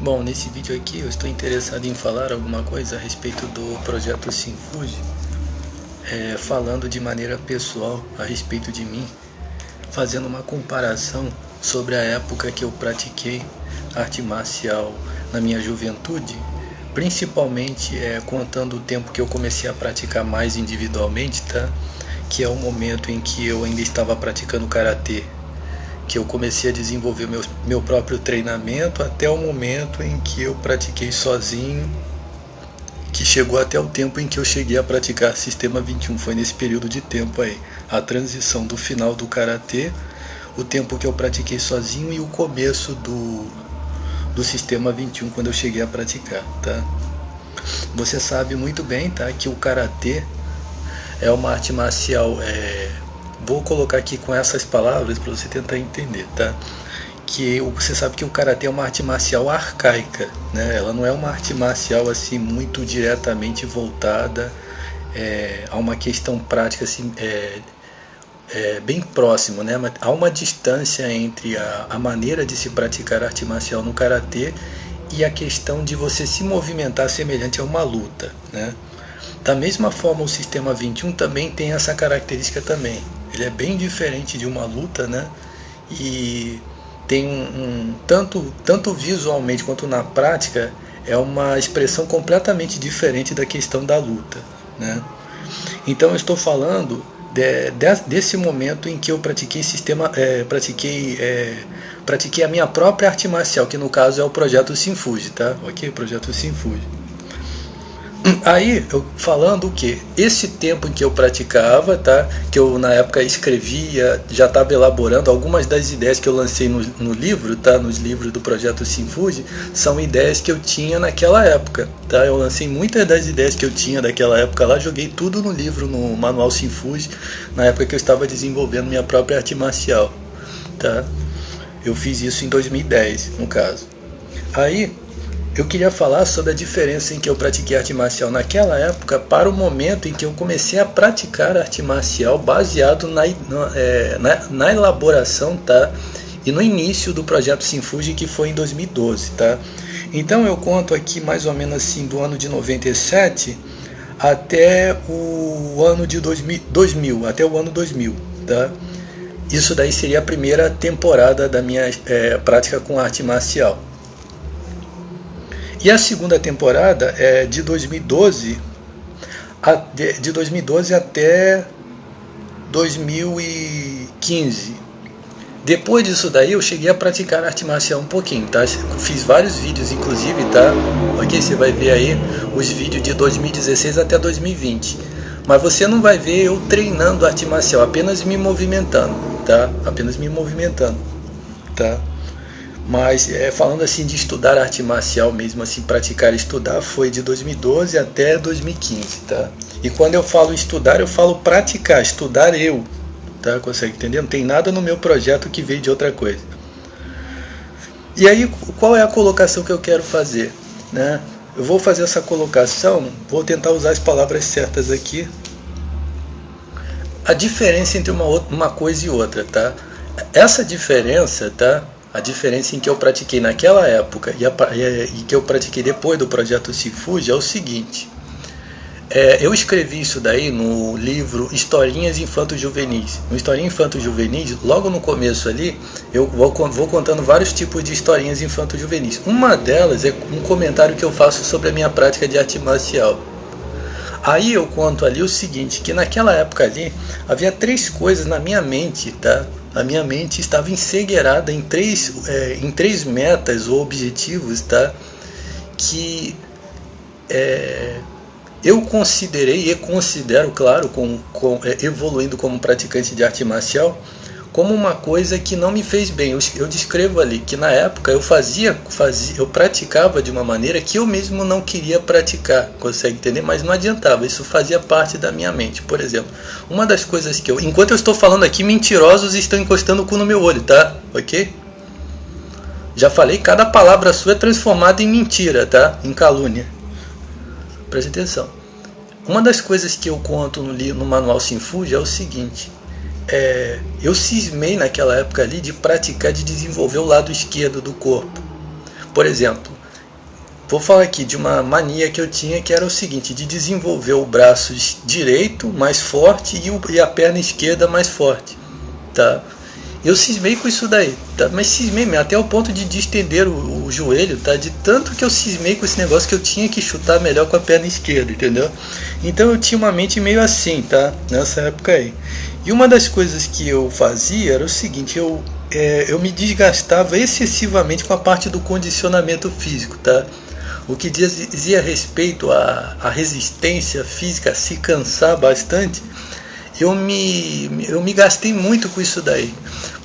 Bom, nesse vídeo aqui eu estou interessado em falar alguma coisa a respeito do projeto Sinfuji, falando de maneira pessoal a respeito de mim, fazendo uma comparação sobre a época que eu pratiquei arte marcial na minha juventude, principalmente contando o tempo que eu comecei a praticar mais individualmente, tá? Que é o momento em que eu ainda estava praticando karatê, que eu comecei a desenvolver meu próprio treinamento, até o momento em que eu pratiquei sozinho, que chegou até o tempo em que eu cheguei a praticar Sistema 21. Foi nesse período de tempo aí, a transição do final do karatê, o tempo que eu pratiquei sozinho e o começo do Sistema 21, quando eu cheguei a praticar, tá? Você sabe muito bem, tá, que o karatê é uma arte marcial, vou colocar aqui com essas palavras para você tentar entender, tá? Que você sabe que o karatê é uma arte marcial arcaica, né? Ela não é uma arte marcial assim muito diretamente voltada a uma questão prática assim, bem próximo, né? Há uma distância entre a maneira de se praticar arte marcial no karatê e a questão de você se movimentar semelhante a uma luta, né? Da mesma forma, o Sistema 21 também tem essa característica também. Ele é bem diferente de uma luta, né? E tem tanto visualmente quanto na prática, é uma expressão completamente diferente da questão da luta, né? Então eu estou falando desse momento em que eu pratiquei pratiquei a minha própria arte marcial, que no caso é o projeto Sinfuji, tá? Ok? Projeto Sinfuji. Aí, eu falando o que? Esse tempo em que eu praticava, tá? Que eu na época escrevia, já estava elaborando algumas das ideias que eu lancei no livro, tá? Nos livros do projeto Sinfuji, são ideias que eu tinha naquela época, tá? Eu lancei muitas das ideias que eu tinha daquela época lá, joguei tudo no livro, no manual Sinfuji, na época que eu estava desenvolvendo minha própria arte marcial, tá? Eu fiz isso em 2010, no caso. Aí eu queria falar sobre a diferença em que eu pratiquei arte marcial naquela época para o momento em que eu comecei a praticar arte marcial baseado na elaboração, tá? E no início do projeto Sinfuji, que foi em 2012, tá? Então eu conto aqui mais ou menos assim do ano de 97 até o ano de 2000, até o ano 2000, tá? Isso daí seria a primeira temporada da minha prática com arte marcial. E a segunda temporada é de 2012 até 2015. Depois disso daí eu cheguei a praticar arte marcial um pouquinho, tá? Fiz vários vídeos inclusive, tá? Ok, você vai ver aí os vídeos de 2016 até 2020. Mas você não vai ver eu treinando arte marcial, apenas me movimentando, tá? Apenas me movimentando, tá? Mas falando assim de estudar arte marcial mesmo, assim, praticar e estudar, foi de 2012 até 2015, tá? E quando eu falo estudar, eu falo praticar, estudar eu, tá? Consegue entender? Não tem nada no meu projeto que veio de outra coisa. E aí, qual é a colocação que eu quero fazer, né? Eu vou fazer essa colocação, vou tentar usar as palavras certas aqui. A diferença entre uma coisa e outra, tá? Essa diferença, tá? A diferença em que eu pratiquei naquela época e que eu pratiquei depois do projeto Sinfuji é o seguinte. Eu escrevi isso daí no livro Historinhas Infanto-Juvenis. No Historinha Infanto-Juvenis, logo no começo ali, eu vou contando vários tipos de historinhas infanto-juvenis. Uma delas é um comentário que eu faço sobre a minha prática de arte marcial. Aí eu conto ali o seguinte, que naquela época ali, havia três coisas na minha mente, tá? A minha mente estava encegueirada em três metas ou objetivos, tá? Que eu considerei e considero, claro, evoluindo como praticante de arte marcial, como uma coisa que não me fez bem. Eu descrevo ali que na época eu praticava de uma maneira que eu mesmo não queria praticar, consegue entender? Mas não adiantava, isso fazia parte da minha mente. Por exemplo, uma das coisas que enquanto eu estou falando aqui, mentirosos estão encostando o cu no meu olho, tá? Ok? Já falei, cada palavra sua é transformada em mentira, tá? Em calúnia. Preste atenção. Uma das coisas que eu conto no manual Sinfuji é o seguinte. Eu cismei naquela época ali de praticar, de desenvolver o lado esquerdo do corpo. Por exemplo, vou falar aqui de uma mania que eu tinha, que era o seguinte, de desenvolver o braço direito mais forte e a perna esquerda mais forte, tá? Eu cismei com isso daí, tá? Mas cismei mesmo, até o ponto de estender o joelho, tá? De tanto que eu cismei com esse negócio que eu tinha que chutar melhor com a perna esquerda, entendeu? Então eu tinha uma mente meio assim, tá? Nessa época aí. E uma das coisas que eu fazia era o seguinte, eu me desgastava excessivamente com a parte do condicionamento físico, tá? O que dizia respeito à resistência física, a se cansar bastante, eu me gastei muito com isso daí.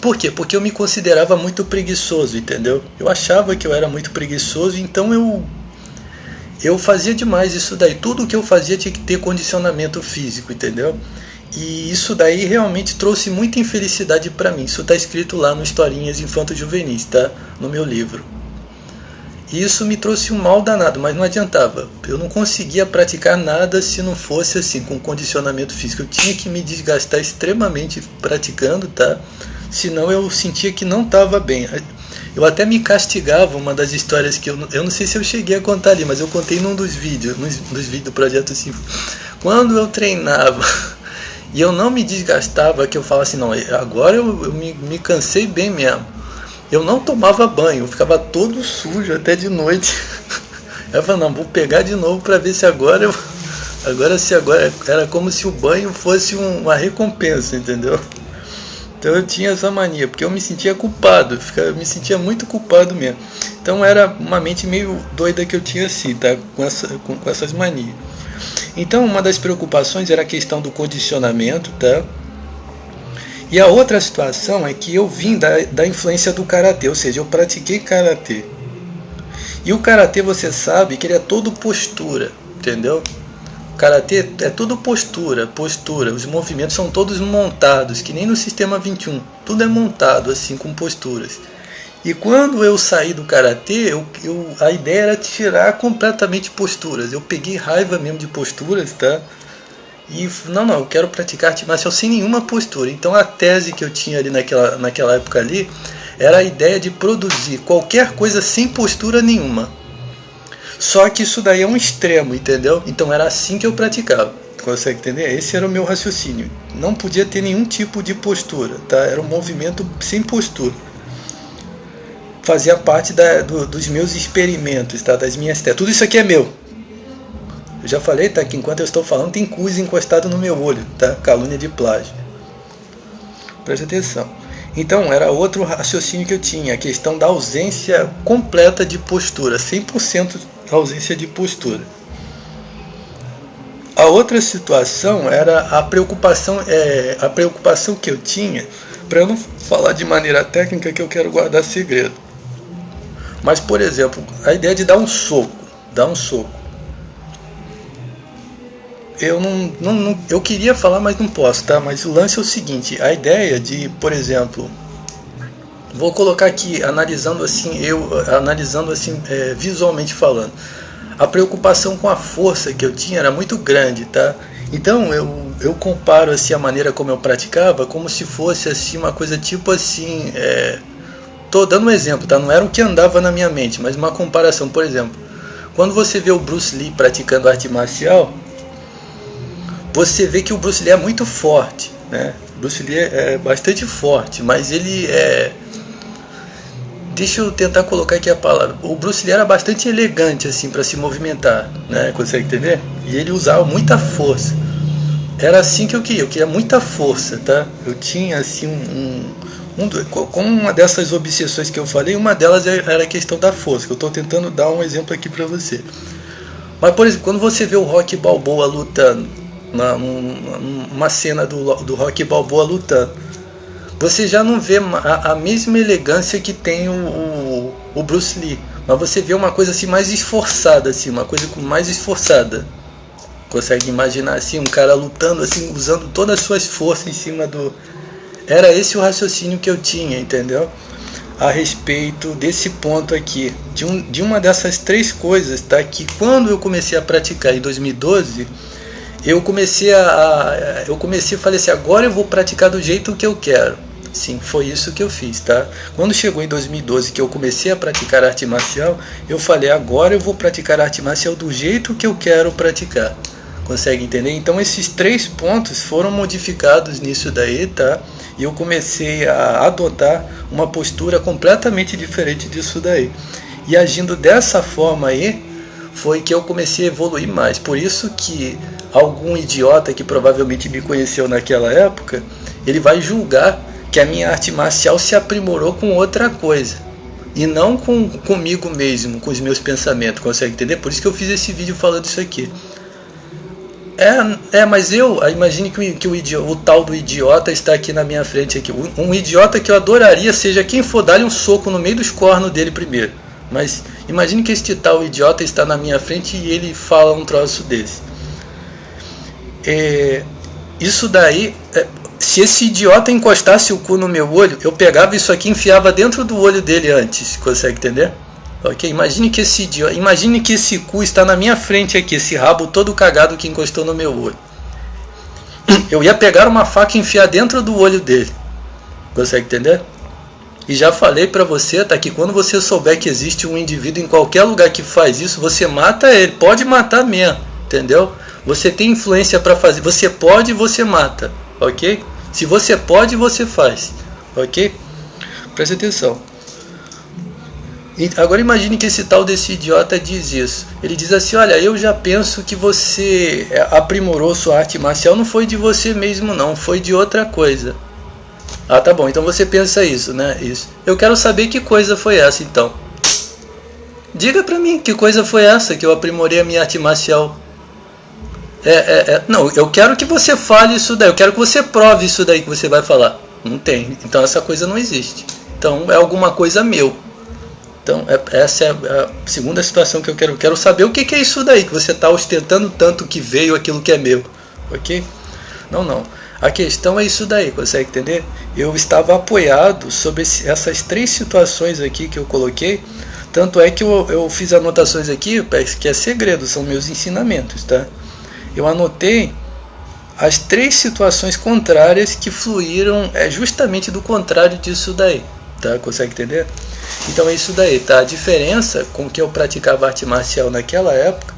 Por quê? Porque eu me considerava muito preguiçoso, entendeu? Eu achava que eu era muito preguiçoso, então eu fazia demais isso daí. Tudo que eu fazia tinha que ter condicionamento físico, entendeu? E isso daí realmente trouxe muita infelicidade para mim. Isso está escrito lá no Historinhas Infanto-Juvenis, tá? No meu livro. E isso me trouxe um mal danado, mas não adiantava. Eu não conseguia praticar nada se não fosse assim, com condicionamento físico. Eu tinha que me desgastar extremamente praticando, tá? Senão eu sentia que não estava bem. Eu até me castigava, uma das histórias que eu não sei se eu cheguei a contar ali, mas eu contei num dos vídeos do Projeto Sinfo. Quando eu treinava e eu não me desgastava, que eu falava assim, não, agora eu me cansei bem mesmo. Eu não tomava banho, eu ficava todo sujo até de noite. Eu falava, não, vou pegar de novo para ver se agora era como se o banho fosse uma recompensa, entendeu? Então eu tinha essa mania, porque eu me sentia culpado, eu me sentia muito culpado mesmo. Então era uma mente meio doida que eu tinha assim, tá? Com essas manias. Então uma das preocupações era a questão do condicionamento, tá? E a outra situação é que eu vim da influência do karatê, ou seja, eu pratiquei karatê. E o karatê, você sabe que ele é todo postura, entendeu? O karatê é tudo postura. Os movimentos são todos montados, que nem no sistema 21. Tudo é montado assim, com posturas. E quando eu saí do karatê, a ideia era tirar completamente posturas. Eu peguei raiva mesmo de posturas, tá? E não, eu quero praticar arte marcial sem nenhuma postura. Então a tese que eu tinha ali naquela época ali era a ideia de produzir qualquer coisa sem postura nenhuma. Só que isso daí é um extremo, entendeu? Então era assim que eu praticava. Consegue entender? Esse era o meu raciocínio. Não podia ter nenhum tipo de postura, tá? Era um movimento sem postura. Fazia parte dos meus experimentos, tá? Das minhas técnicas. Tudo isso aqui é meu. Eu já falei, tá? Que enquanto eu estou falando tem coisa encostado no meu olho, tá? Calúnia de plágio. Preste atenção. Então, era outro raciocínio que eu tinha, a questão da ausência completa de postura, 100% ausência de postura. A outra situação era a preocupação que eu tinha, para eu não falar de maneira técnica que eu quero guardar segredo. Mas, por exemplo, a ideia de dar um soco. Eu queria falar, mas não posso, tá? Mas o lance é o seguinte, a ideia de, por exemplo, vou colocar aqui, analisando assim, visualmente falando, a preocupação com a força que eu tinha era muito grande, tá? Então eu comparo assim a maneira como eu praticava como se fosse assim uma coisa tipo assim, tô dando um exemplo, tá? Não era o que andava na minha mente, mas uma comparação, por exemplo, quando você vê o Bruce Lee praticando arte marcial, você vê que o Bruce Lee é muito forte, né? O Bruce Lee é bastante forte, mas ele é... Deixa eu tentar colocar aqui a palavra. O Bruce Lee era bastante elegante assim para se movimentar, né? Consegue entender? E ele usava muita força. Era assim que eu queria muita força, tá? Eu tinha assim como uma dessas obsessões que eu falei, uma delas era a questão da força, que eu estou tentando dar um exemplo aqui para você. Mas, por exemplo, quando você vê o Rocky Balboa lutando, uma cena do Rocky Balboa lutando, você já não vê a mesma elegância que tem o Bruce Lee, mas você vê uma coisa assim mais esforçada, assim, uma coisa mais esforçada. Consegue imaginar assim um cara lutando assim, usando todas as suas forças em cima do... Era esse o raciocínio que eu tinha, entendeu? A respeito desse ponto aqui, de uma dessas três coisas, tá? Que quando eu comecei a praticar em 2012, eu comecei a falei assim, agora eu vou praticar do jeito que eu quero. Sim, foi isso que eu fiz, tá? Quando chegou em 2012 que eu comecei a praticar arte marcial, eu falei, agora eu vou praticar arte marcial do jeito que eu quero praticar. Consegue entender? Então esses 3 pontos foram modificados nisso daí, tá? E eu comecei a adotar uma postura completamente diferente disso daí. E agindo dessa forma aí, foi que eu comecei a evoluir mais. Por isso que algum idiota que provavelmente me conheceu naquela época, ele vai julgar que a minha arte marcial se aprimorou com outra coisa. E não comigo mesmo, com os meus pensamentos. Consegue entender? Por isso que eu fiz esse vídeo falando isso aqui. Mas imagine que o tal do idiota está aqui na minha frente aqui. Um idiota que eu adoraria, seja quem for, dar-lhe um soco no meio dos cornos dele primeiro. Mas imagine que este tal idiota está na minha frente e ele fala um troço desse. Isso daí, se esse idiota encostasse o cu no meu olho, eu pegava isso aqui e enfiava dentro do olho dele antes. Consegue entender? Ok? Imagine que esse cu está na minha frente aqui, esse rabo todo cagado que encostou no meu olho. Eu ia pegar uma faca e enfiar dentro do olho dele. Consegue entender? E já falei pra você, tá, que quando você souber que existe um indivíduo em qualquer lugar que faz isso, você mata ele, pode matar mesmo, entendeu? Você tem influência pra fazer, você pode e você mata, ok? Se você pode, você faz, ok? Preste atenção. Agora imagine que esse tal desse idiota diz isso. Ele diz assim, olha, eu já penso que você aprimorou sua arte marcial, não foi de você mesmo não, foi de outra coisa. Ah, tá bom, então você pensa isso, né? Isso. Eu quero saber que coisa foi essa, então. Diga pra mim, que coisa foi essa que eu aprimorei a minha arte marcial? Não, eu quero que você fale isso daí, eu quero que você prove isso daí que você vai falar. Não tem, então essa coisa não existe. Então é alguma coisa meu. Então essa é a segunda situação que eu quero saber o que é isso daí, que você está ostentando tanto que veio aquilo que é meu. Ok? Não. A questão é isso daí, consegue entender? Eu estava apoiado sobre essas 3 situações aqui que eu coloquei. Tanto é que eu fiz anotações aqui, que é segredo, são meus ensinamentos, tá? Eu anotei as 3 situações contrárias que fluíram justamente do contrário disso daí, tá? Consegue entender? Então é isso daí, tá? A diferença com que eu praticava arte marcial naquela época,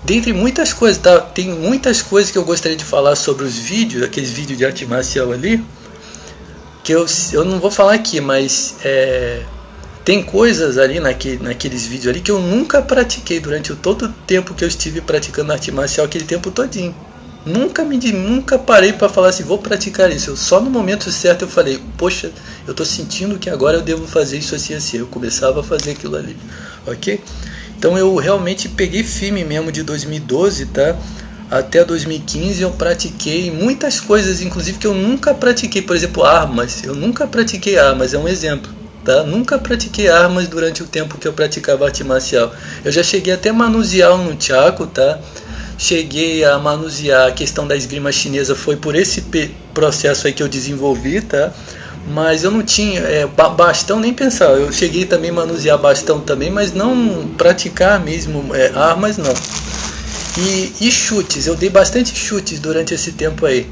dentre muitas coisas, tá? Tem muitas coisas que eu gostaria de falar sobre os vídeos, aqueles vídeos de arte marcial ali, que eu não vou falar aqui, mas tem coisas ali naqueles vídeos ali que eu nunca pratiquei durante todo o tempo que eu estive praticando arte marcial, aquele tempo todinho. Nunca parei para falar assim, vou praticar isso. Só no momento certo eu falei, poxa, eu estou sentindo que agora eu devo fazer isso assim, assim. Eu começava a fazer aquilo ali, ok? Então eu realmente peguei firme mesmo de 2012, tá? Até 2015 eu pratiquei muitas coisas, inclusive que eu nunca pratiquei. Por exemplo, armas. Eu nunca pratiquei armas, é um exemplo, tá? Nunca pratiquei armas durante o tempo que eu praticava arte marcial. Eu já cheguei até a manusear um nunchaku, tá? Cheguei a manusear a questão da esgrima chinesa, foi por esse processo aí que eu desenvolvi, tá? Mas eu não tinha bastão, nem pensar. Eu cheguei também a manusear bastão também, mas não praticar mesmo armas, não. E chutes, eu dei bastante chutes durante esse tempo aí.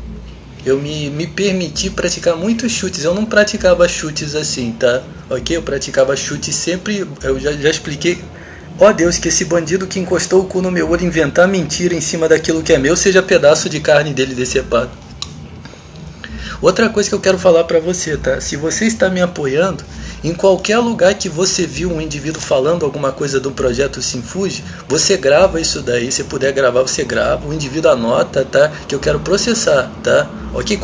Eu me permiti praticar muitos chutes. Eu não praticava chutes assim, tá? Ok? Eu praticava chutes sempre, eu já expliquei. Ó Deus, que esse bandido que encostou o cu no meu olho inventar mentira em cima daquilo que é meu, seja pedaço de carne dele decepado. Outra coisa que eu quero falar pra você, tá? Se você está me apoiando, em qualquer lugar que você viu um indivíduo falando alguma coisa do projeto Sinfuji, você grava isso daí, se puder gravar, você grava, o indivíduo anota, tá? Que eu quero processar, tá? Ok?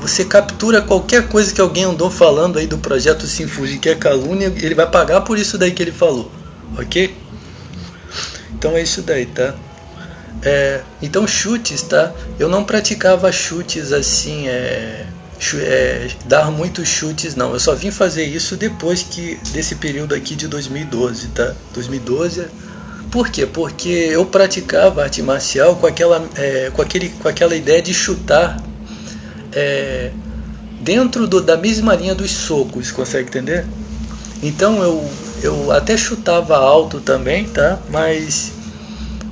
Você captura qualquer coisa que alguém andou falando aí do projeto Sinfuji, que é calúnia, ele vai pagar por isso daí que ele falou. Ok? Então é isso daí, tá? Então chutes, tá? Eu não praticava chutes assim, dar muitos chutes, não. Eu só vim fazer isso depois desse período aqui de 2012, tá? 2012. Por quê? Porque eu praticava arte marcial com aquela ideia de chutar dentro da mesma linha dos socos, consegue entender? Então eu até chutava alto também, tá? Mas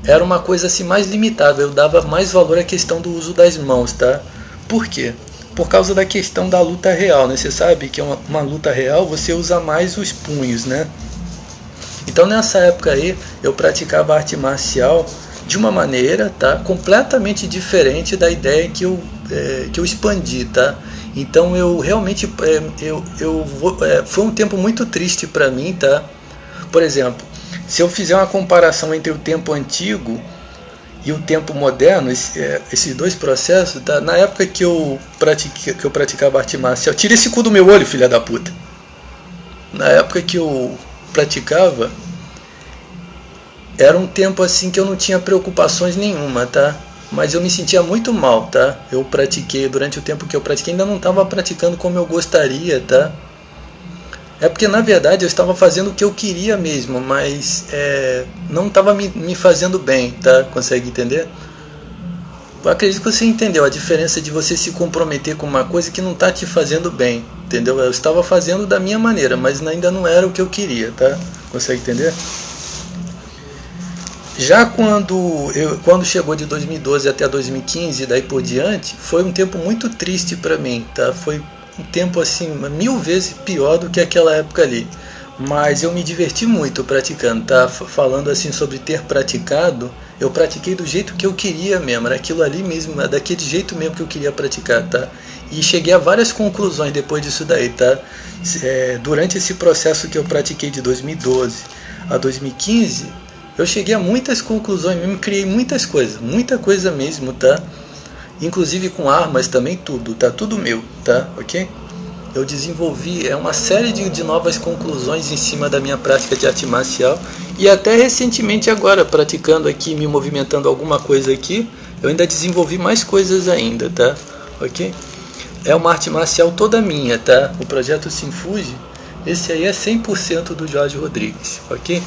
era uma coisa assim mais limitada, eu dava mais valor à questão do uso das mãos, tá? Por quê? por causa da questão da luta real, né? Você sabe que uma luta real você usa mais os punhos, né? Então nessa época aí eu praticava arte marcial de uma maneira, tá, completamente diferente da ideia que eu expandi, tá? Então eu realmente foi um tempo muito triste para mim, tá? Por exemplo, se eu fizer uma comparação entre o tempo antigo e o tempo moderno, esses dois processos, tá? Na época que eu praticava arte marcial, tira esse cu do meu olho, filha da puta. Na época que eu praticava, era um tempo assim que eu não tinha preocupações nenhuma, tá? Mas eu me sentia muito mal, tá? Eu pratiquei, durante o tempo que eu pratiquei, ainda não estava praticando como eu gostaria, tá? É porque na verdade eu estava fazendo o que eu queria mesmo, mas não estava me fazendo bem, tá? Consegue entender? Eu acredito que você entendeu a diferença de você se comprometer com uma coisa que não está te fazendo bem, entendeu? Eu estava fazendo da minha maneira, mas ainda não era o que eu queria, tá? Consegue entender? Já quando chegou de 2012 até 2015 e daí por diante, foi um tempo muito triste para mim, tá? Foi um tempo assim 1000 vezes pior do que aquela época ali. Mas eu me diverti muito praticando, tá? Falando assim sobre ter praticado, eu pratiquei do jeito que eu queria mesmo, era aquilo ali mesmo, daquele jeito mesmo que eu queria praticar, tá? E cheguei a várias conclusões depois disso daí, tá? Durante esse processo que eu pratiquei de 2012 a 2015, eu cheguei a muitas conclusões mesmo, criei muita coisa mesmo, tá? Inclusive com armas também, tudo, tá? Tudo meu, tá? Ok? Eu desenvolvi uma série de novas conclusões em cima da minha prática de arte marcial. E até recentemente agora, praticando aqui, me movimentando alguma coisa aqui, eu ainda desenvolvi mais coisas ainda, tá? Ok? É uma arte marcial toda minha, tá? O projeto Sinfuji, esse aí é 100% do Jorge Rodrigues, ok?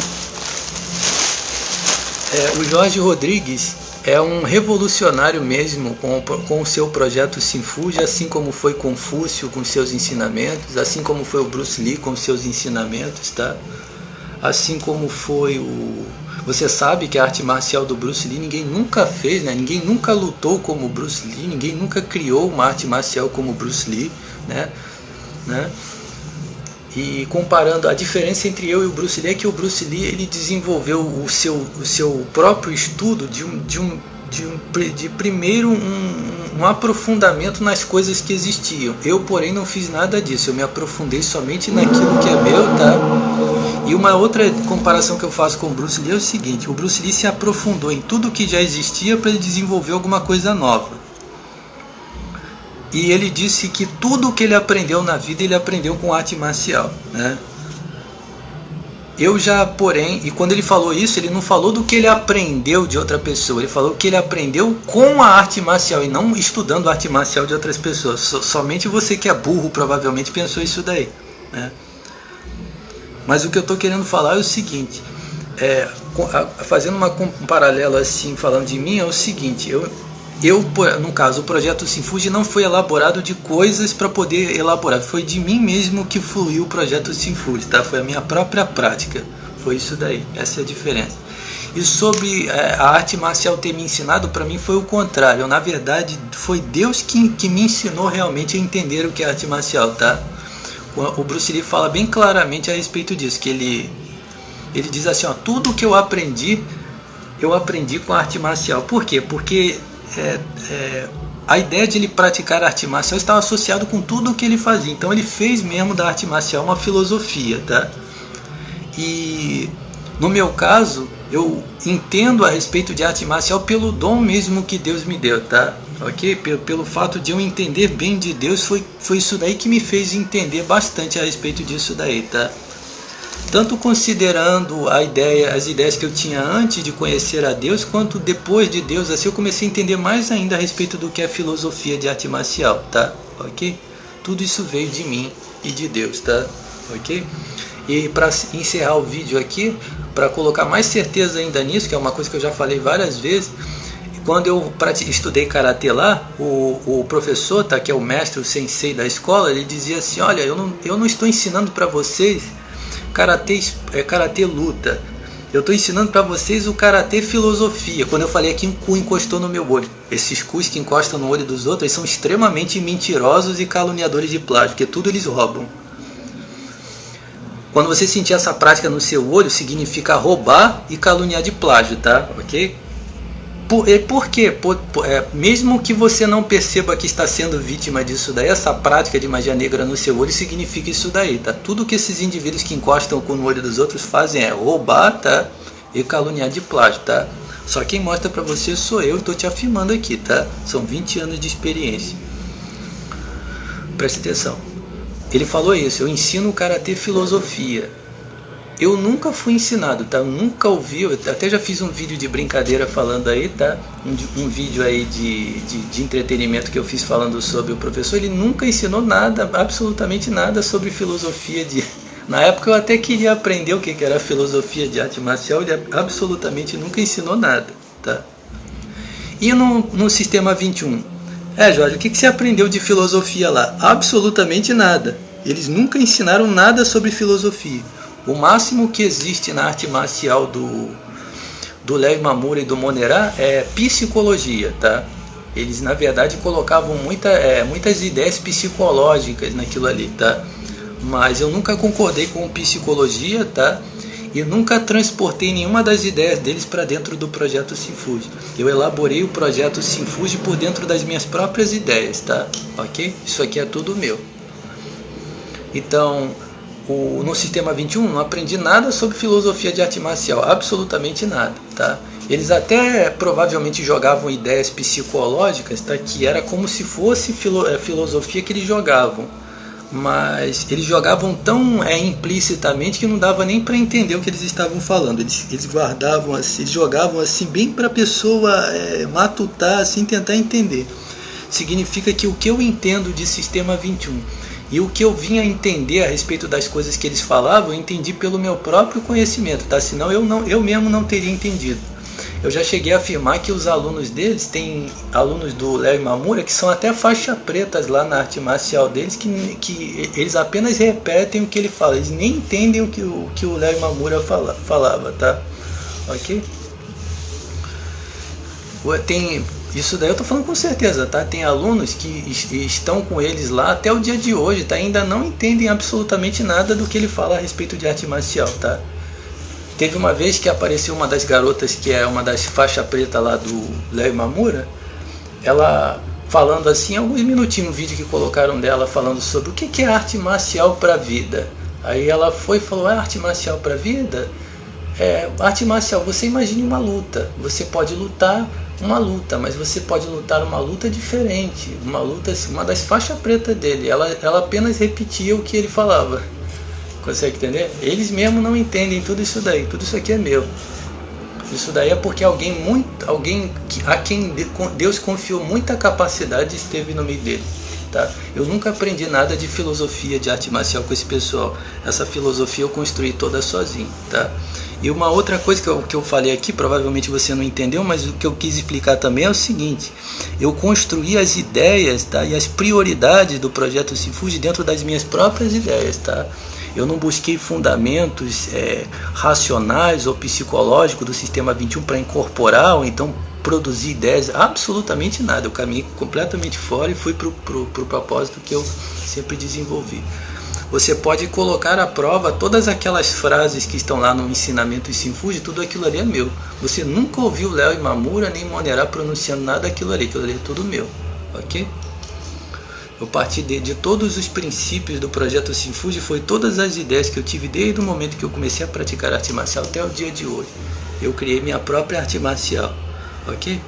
O Jorge Rodrigues é um revolucionário mesmo com o seu projeto Sinfuji, assim como foi Confúcio com seus ensinamentos, assim como foi o Bruce Lee com seus ensinamentos, tá? Assim como foi Você sabe que a arte marcial do Bruce Lee ninguém nunca fez, né? Ninguém nunca lutou como o Bruce Lee, ninguém nunca criou uma arte marcial como o Bruce Lee, né? E comparando, a diferença entre eu e o Bruce Lee é que o Bruce Lee ele desenvolveu o seu próprio estudo de primeiro um aprofundamento nas coisas que existiam. Eu, porém, não fiz nada disso. Eu me aprofundei somente naquilo que é meu, tá? E uma outra comparação que eu faço com o Bruce Lee é o seguinte: o Bruce Lee se aprofundou em tudo que já existia para ele desenvolver alguma coisa nova. E ele disse que tudo que ele aprendeu na vida, ele aprendeu com arte marcial, né? Eu já, porém, e quando ele falou isso, ele não falou do que ele aprendeu de outra pessoa, ele falou que ele aprendeu com a arte marcial e não estudando a arte marcial de outras pessoas. Somente você que é burro provavelmente pensou isso daí, né? Mas o que eu estou querendo falar é o seguinte, fazendo um paralelo assim, falando de mim, é o seguinte: no caso, o projeto Sinfuji não foi elaborado de coisas para poder elaborar, foi de mim mesmo que fluiu o projeto Sinfuji, tá? Foi a minha própria prática, foi isso daí, essa é a diferença. E sobre a arte marcial ter me ensinado, para mim foi o contrário. Na verdade, foi Deus que me ensinou realmente a entender o que é arte marcial, tá? O Bruce Lee fala bem claramente a respeito disso, que ele diz assim, ó: tudo que eu aprendi com a arte marcial. Por quê? Porque a ideia de ele praticar arte marcial estava associado com tudo o que ele fazia. Então ele fez mesmo da arte marcial uma filosofia, tá? E no meu caso, eu entendo a respeito de arte marcial pelo dom mesmo que Deus me deu, tá? Ok? Pelo fato de eu entender bem de Deus, foi isso daí que me fez entender bastante a respeito disso daí, tá? Tanto considerando as ideias que eu tinha antes de conhecer a Deus, quanto depois de Deus, assim eu comecei a entender mais ainda a respeito do que é a filosofia de arte marcial, tá? Ok? Tudo isso veio de mim e de Deus, tá? Ok? E para encerrar o vídeo aqui, para colocar mais certeza ainda nisso, que é uma coisa que eu já falei várias vezes, quando eu estudei Karatê lá, o professor, tá, que é o mestre, o sensei da escola, ele dizia assim: olha, eu não estou ensinando para vocês Karatê luta, Eu estou ensinando para vocês o Karatê Filosofia. Quando eu falei que um cu encostou no meu olho. Esses cus que encostam no olho dos outros, eles são extremamente mentirosos e caluniadores de plágio, porque tudo eles roubam. Quando você sentir essa prática no seu olho, significa roubar e caluniar de plágio, tá? Ok? Por quê? Mesmo que você não perceba que está sendo vítima disso daí, essa prática de magia negra no seu olho significa isso daí, tá? Tudo que esses indivíduos que encostam o cu no olho dos outros fazem é roubar, tá? E caluniar de plágio, tá? Só quem mostra pra você sou eu e tô te afirmando aqui, tá? São 20 anos de experiência. Preste atenção. Ele falou isso, eu ensino o Karatê Filosofia. Eu nunca fui ensinado, tá? Eu nunca ouvi, eu até já fiz um vídeo de brincadeira falando aí, tá? Um vídeo aí de entretenimento que eu fiz falando sobre o professor. Ele nunca ensinou nada, absolutamente nada sobre filosofia de... Na época eu até queria aprender o que era filosofia de arte marcial, ele absolutamente nunca ensinou nada, tá? E no sistema 21? Jorge, o que você aprendeu de filosofia lá? Absolutamente nada. Eles nunca ensinaram nada sobre filosofia. O máximo que existe na arte marcial do Léo Imamura e do Monerá é psicologia, tá? Eles, na verdade, colocavam muitas ideias psicológicas naquilo ali, tá? Mas eu nunca concordei com psicologia, tá? E nunca transportei nenhuma das ideias deles para dentro do projeto Sinfuji. Eu elaborei o projeto Sinfuji por dentro das minhas próprias ideias, tá? Ok? Isso aqui é tudo meu. Então... no sistema 21 não aprendi nada sobre filosofia de arte marcial, absolutamente nada, tá? Eles até provavelmente jogavam ideias psicológicas, tá? Que era como se fosse filosofia que eles jogavam, mas eles jogavam tão implicitamente que não dava nem para entender o que eles estavam falando. Eles guardavam assim, eles jogavam assim bem para a pessoa matutar, assim, tentar entender. Significa que o que eu entendo de sistema 21 e o que eu vinha entender a respeito das coisas que eles falavam, eu entendi pelo meu próprio conhecimento, tá? Senão eu mesmo não teria entendido. Eu já cheguei a afirmar que os alunos deles, tem alunos do Léo Imamura que são até faixa pretas lá na arte marcial deles, que eles apenas repetem o que ele fala, eles nem entendem o que o Léo Imamura falava, tá? Ok? Isso daí eu tô falando com certeza, tá? Tem alunos que estão com eles lá até o dia de hoje, tá? Ainda não entendem absolutamente nada do que ele fala a respeito de arte marcial, tá? Teve uma vez que apareceu uma das garotas que é uma das faixa preta lá do Léo Imamura, ela falando assim, alguns minutinhos no vídeo que colocaram dela falando sobre o que é arte marcial pra vida. Aí ela foi e falou, arte marcial pra vida? Arte marcial, você imagine uma luta, você pode lutar uma luta, mas você pode lutar uma luta diferente, uma luta, uma das faixas pretas dele, ela apenas repetia o que ele falava, consegue entender? Eles mesmo não entendem tudo isso daí, tudo isso aqui é meu, isso daí é porque alguém a quem Deus confiou muita capacidade esteve no meio dele, tá? Eu nunca aprendi nada de filosofia de arte marcial com esse pessoal, essa filosofia eu construí toda sozinho, tá? E uma outra coisa que eu falei aqui, provavelmente você não entendeu, mas o que eu quis explicar também é o seguinte: eu construí as ideias, tá, e as prioridades do projeto Sinfuji dentro das minhas próprias ideias, tá? Eu não busquei fundamentos racionais ou psicológicos do sistema 21 para incorporar ou então produzir ideias, absolutamente nada. Eu caminhei completamente fora e fui para o propósito que eu sempre desenvolvi. Você pode colocar à prova todas aquelas frases que estão lá no ensinamento Sinfuji, tudo aquilo ali é meu. Você nunca ouviu Léo Imamura nem Monerá pronunciando nada daquilo ali, aquilo ali é tudo meu, ok? Eu parti de todos os princípios do projeto Sinfuji, foi todas as ideias que eu tive desde o momento que eu comecei a praticar arte marcial até o dia de hoje. Eu criei minha própria arte marcial, ok?